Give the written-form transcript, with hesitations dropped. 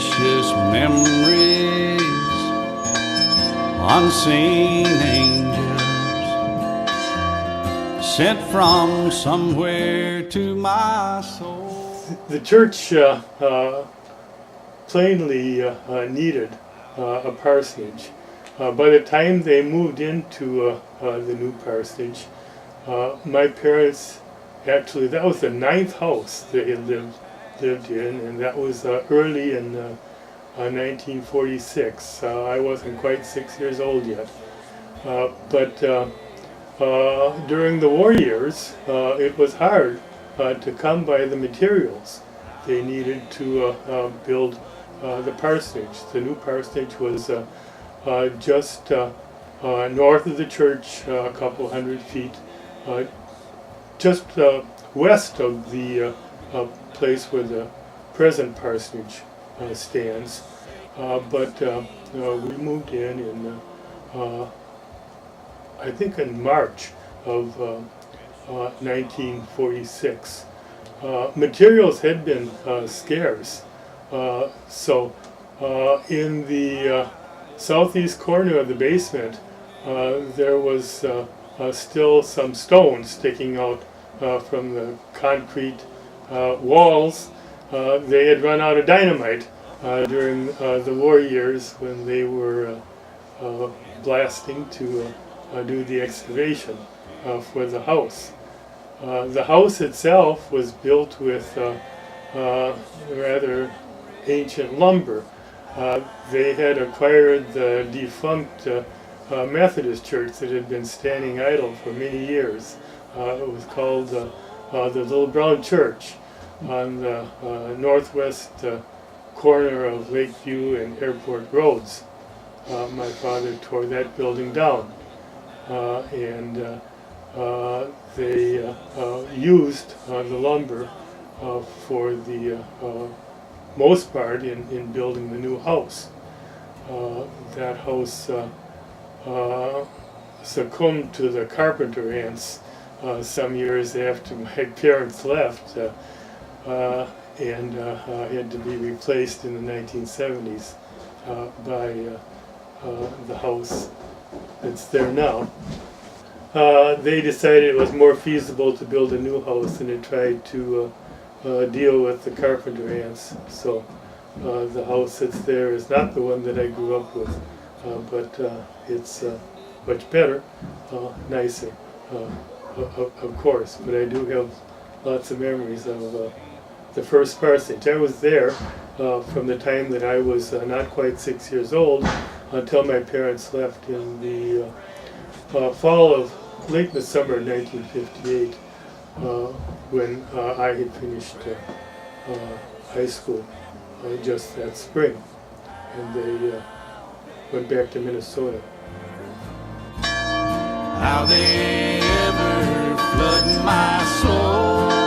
precious memories, unseen angels sent from somewhere to my soul. The church plainly needed a parsonage. By the time they moved into the new parsonage, my parents, actually, that was the 9th house they had lived in, and that was early in 1946. I wasn't quite 6 years old yet. But during the war years, it was hard to come by the materials they needed to build the parsonage. The new parsonage was just north of the church, a couple hundred feet, just west of the place where the present parsonage stands. But we moved in I think in March of 1946. Materials had been scarce, so in the southeast corner of the basement there was still some stones sticking out from the concrete walls. They had run out of dynamite during the war years when they were blasting to do the excavation for the house. The house itself was built with rather ancient lumber. They had acquired the defunct Methodist church that had been standing idle for many years. It was called the Little Brown Church on the northwest corner of Lakeview and Airport Roads. My father tore that building down, and they used the lumber for the most part in building the new house. That house succumbed to the carpenter ants some years after my parents left, and had to be replaced in the 1970s by the house that's there now. They decided it was more feasible to build a new house than to try to deal with the carpenter ants. So the house that's there is not the one that I grew up with, but it's much better, nicer, of course. But I do have lots of memories of the first parsonage. I was there from the time that I was not quite 6 years old until my parents left in the fall of late in the summer of 1958, when I had finished high school just that spring, and they went back to Minnesota. How they ever flood my soul.